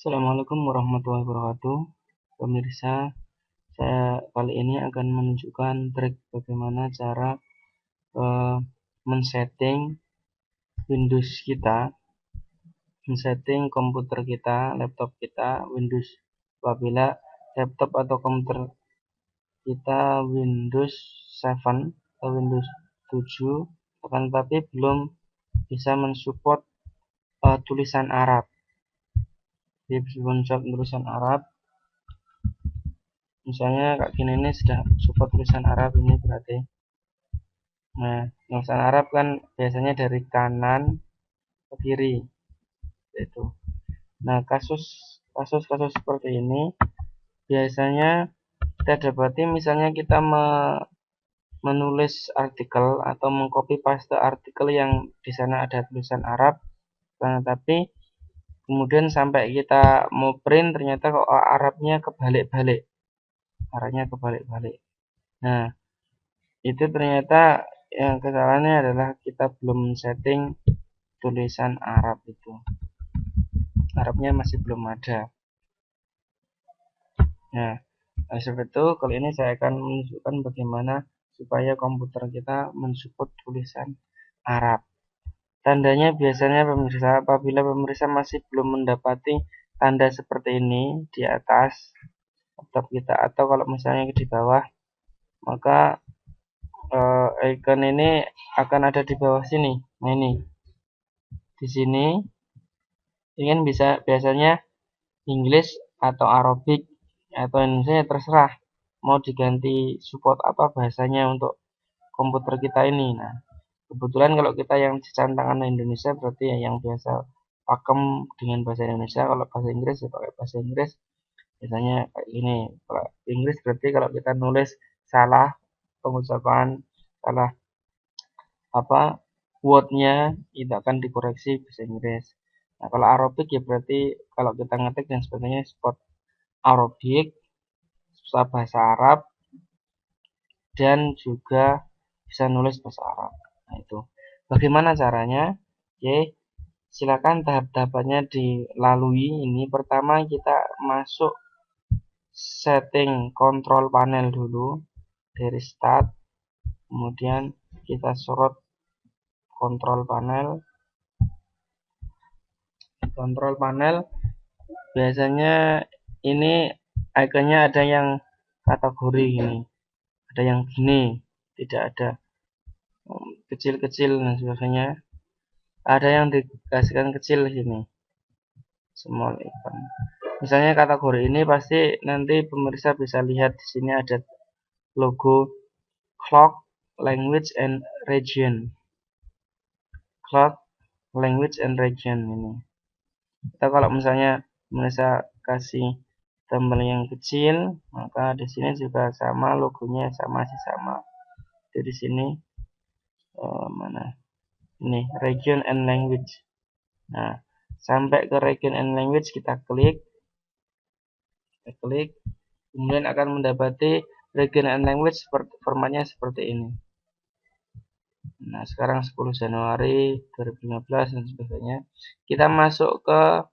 Assalamualaikum warahmatullahi wabarakatuh. Pemirsa, saya kali ini akan menunjukkan trik bagaimana cara men-setting Windows kita, men-setting komputer kita, laptop kita, Windows. Apabila laptop atau komputer kita Windows 7 atau Windows 7, akan tetapi belum bisa mensupport tulisan Arab. Jadi belum tulisan Arab. Misalnya kayak gini, ini sudah support tulisan Arab, ini berarti. Nah, tulisan Arab kan biasanya dari kanan ke kiri, itu. Nah, kasus seperti ini biasanya kita dapati, misalnya kita menulis artikel atau mengcopy paste artikel yang di sana ada tulisan Arab, tapi kemudian sampai kita mau print ternyata kok Arabnya kebalik-balik. Nah, itu ternyata yang kesalahannya adalah kita belum setting tulisan Arab itu. Arabnya masih belum ada. Nah, seperti itu. Kali ini saya akan menunjukkan bagaimana supaya komputer kita mensupport tulisan Arab. Tandanya biasanya pemirsa, apabila pemirsa masih belum mendapati tanda seperti ini di atas laptop kita, atau kalau misalnya di bawah, maka icon ini akan ada di bawah sini. Nah, ini di sini kan bisa biasanya Inggris atau Arabic atau Indonesia, terserah mau diganti support apa bahasanya untuk komputer kita ini. Nah, kebetulan kalau kita yang centangan Indonesia berarti ya yang biasa pakem dengan bahasa Indonesia. Kalau bahasa Inggris ya pakai bahasa Inggris. Biasanya kayak gini. Kalau Inggris berarti kalau kita nulis salah pengucapan, salah wordnya, itu akan dikoreksi bahasa Inggris. Nah, kalau Arabic ya berarti kalau kita ngetik dan sebagainya support Arabic, bahasa Arab, dan juga bisa nulis bahasa Arab. Nah, itu bagaimana caranya? Oke, silakan tahap-tahapannya dilalui. Ini pertama kita masuk setting control panel dulu dari start, kemudian kita sorot control panel. Biasanya ini ikonnya ada yang kategori ini, ada yang gini, tidak ada kecil-kecil dan sebagainya. Ada yang dikasihkan kecil sini, small icon. Misalnya kategori ini pasti nanti pemirsa bisa lihat di sini ada logo clock, language and region. Clock, language and region ini. Kita kalau misalnya pemirsa kasih tombol yang kecil, maka di sini juga sama, logonya sama. Jadi di sini mana? Ini region and language. Nah, sampai ke region and language kita klik, kemudian akan mendapati region and language formatnya seperti ini. Nah, sekarang 10 Januari 2015 dan sebagainya. Kita masuk ke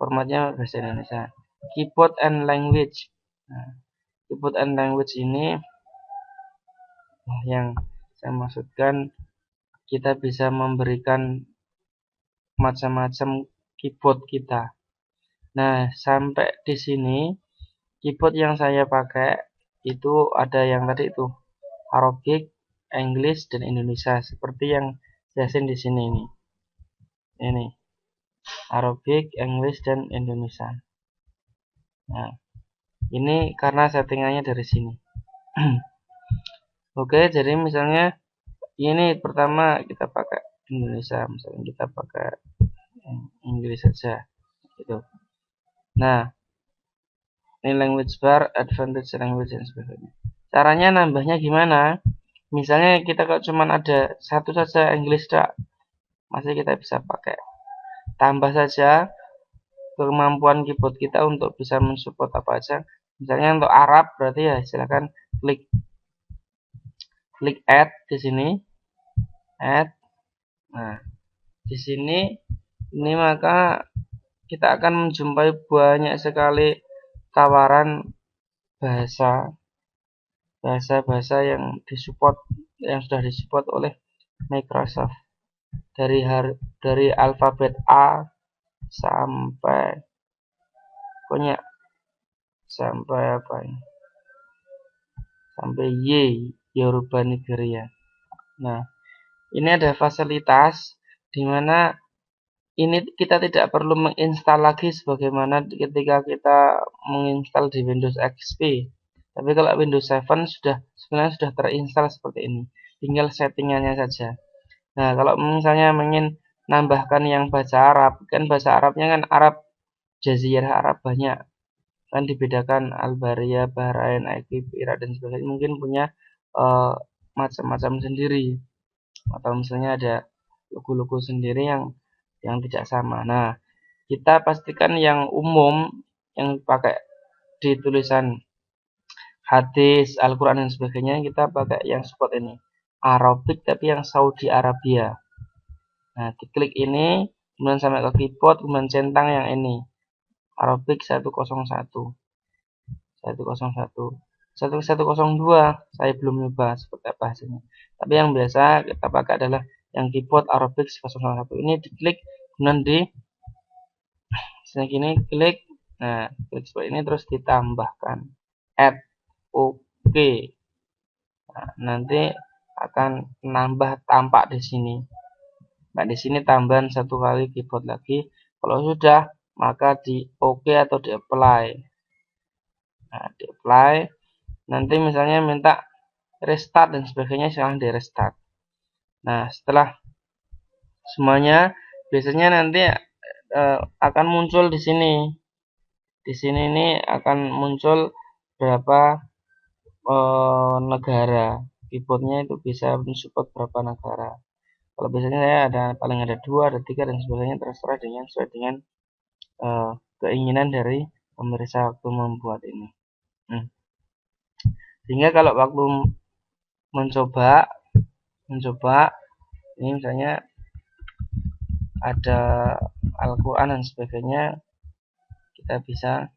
formatnya bahasa Indonesia. Keyboard and language. Nah, keyboard and language ini yang saya maksudkan, kita bisa memberikan macam-macam keyboard kita. Nah, sampai di sini keyboard yang saya pakai itu ada yang tadi itu Arabic, English, dan Indonesia, seperti yang jelasin di sini ini. Ini Arabic, English, dan Indonesia. Nah, ini karena settingannya dari sini. Oke, jadi misalnya ini pertama kita pakai Indonesia, misalnya kita pakai Inggris saja, gitu. Nah, ini language bar, advantage language, dan sebagainya. Caranya nambahnya gimana? Misalnya kita kalau cuma ada satu saja Inggris, masih kita bisa pakai. Tambah saja kemampuan keyboard kita untuk bisa mensupport apa aja. Misalnya untuk Arab berarti ya silakan klik add di sini, add. Nah, di sini ini maka kita akan menjumpai banyak sekali tawaran bahasa yang sudah disupport oleh Microsoft, dari alfabet A sampai pokoknya sampai apa ini, sampai Yoruba Nigeria. Nah, ini ada fasilitas di mana ini kita tidak perlu menginstal lagi sebagaimana ketika kita menginstal di Windows XP. Tapi kalau Windows 7 sebenarnya sudah terinstall seperti ini. Tinggal settingannya saja. Nah, kalau misalnya ingin nambahkan yang bahasa Arab, kan bahasa Arabnya kan Arab Jazirah, Arab banyak. Kan dibedakan Albaria, Bahrain, Aegypt, Irak dan sebagainya. Mungkin punya macam-macam sendiri. Atau misalnya ada logo-logo sendiri yang tidak sama. Nah, kita pastikan yang umum yang pakai di tulisan hadis, Al-Quran dan sebagainya, kita pakai yang support ini. Arabic tapi yang Saudi Arabia. Nah, diklik ini, kemudian sampai ke keyboard, kemudian centang yang ini. Arabic 101. 102 saya belum nyoba seperti apa hasilnya. Tapi yang biasa kita pakai adalah yang keyboard Arabic 101. Ini diklik, kemudian di sini gini klik. Nah, klik seperti ini terus ditambahkan add OK. Nah, nanti akan nambah tampak di sini. Nah, di sini tambahan satu kali keyboard lagi. Kalau sudah, maka di OK atau di apply. Nah, di apply. Nanti misalnya minta restart dan sebagainya, silahkan di restart. Nah, setelah semuanya, biasanya nanti akan muncul di sini. Di sini ini akan muncul berapa negara. Keyboardnya itu bisa mensupport berapa negara. Kalau biasanya saya paling ada 2, ada 3 dan sebagainya, terserah sesuai dengan keinginan dari pemirsa waktu membuat ini. Sehingga kalau waktu mencoba ini misalnya ada Al-Quran dan sebagainya, kita bisa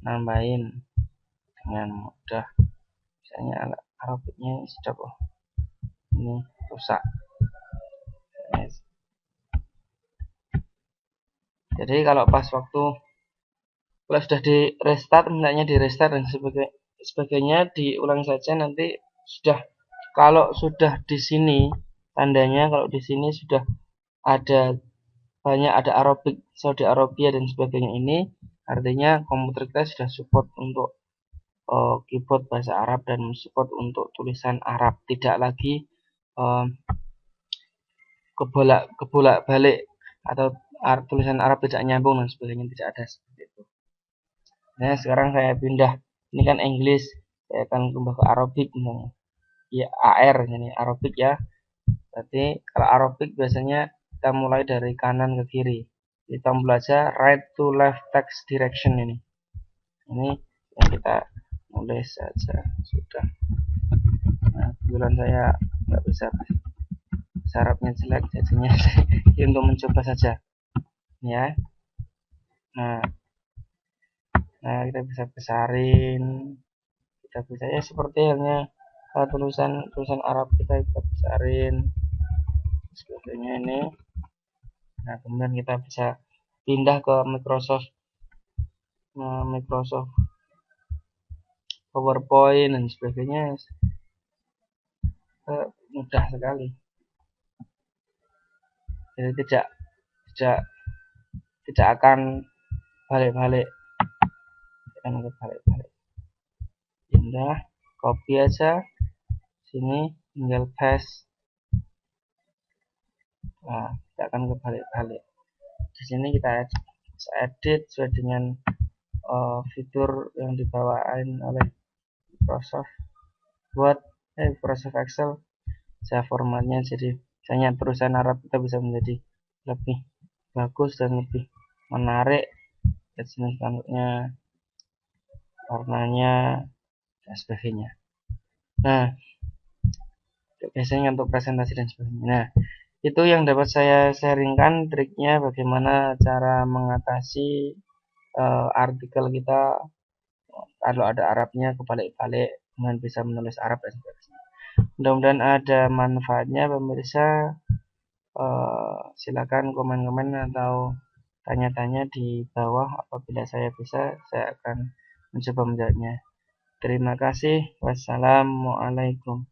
nambahin dengan mudah. Misalnya Arabiknya sudah ini rusak. Jadi kalau pas waktu kalau sudah di restart, mintanya di restart dan sebagainya, diulang saja. Nanti kalau sudah di sini tandanya, kalau di sini sudah ada Arabic, Saudi Arabia dan sebagainya, ini artinya komputer kita sudah support untuk keyboard bahasa Arab dan support untuk tulisan Arab, tidak lagi kebolak balik atau tulisan Arab tidak nyambung dan sebagainya, tidak ada seperti itu. Nah, sekarang saya pindah, ini kan English, saya akan kembali ke Arabic misalnya. Ya, AR ini Arabic ya. Berarti kalau Arabic biasanya kita mulai dari kanan ke kiri. Di tombol aja right to left text direction ini. Ini yang kita nulis saja sudah. Nah, kebetulan saya nggak bisa, syaratnya jelek, jadinya ini untuk mencoba saja. Ya. Nah, kita bisa besarin. Kita bisa ya seperti halnya tulisan Arab kita besarin sebagainya ini. Nah, kemudian kita bisa pindah ke Microsoft PowerPoint dan sebagainya, mudah sekali. Jadi tidak akan balik-balik, pindah, copy aja sini, tinggal paste. Nah, tidak akan kebalik-balik. Di sini kita bisa edit sesuai dengan fitur yang dibawain oleh Microsoft Microsoft Excel. Saya formatnya jadi misalnya tulisan Arab kita bisa menjadi lebih bagus dan lebih menarik. Dan sini bentuknya, warnanya dan sebagainya. Nah, biasanya untuk presentasi dan sebagainya. Nah, Itu yang dapat saya sharingkan triknya bagaimana cara mengatasi artikel kita kalau ada Arabnya kebalik-balik dengan bisa menulis Arab dan sebagainya. Mudah-mudahan ada manfaatnya pemirsa. Silakan komen-komen atau tanya-tanya di bawah. Apabila saya bisa, saya akan mencoba menjawabnya. Terima kasih. Wassalamualaikum.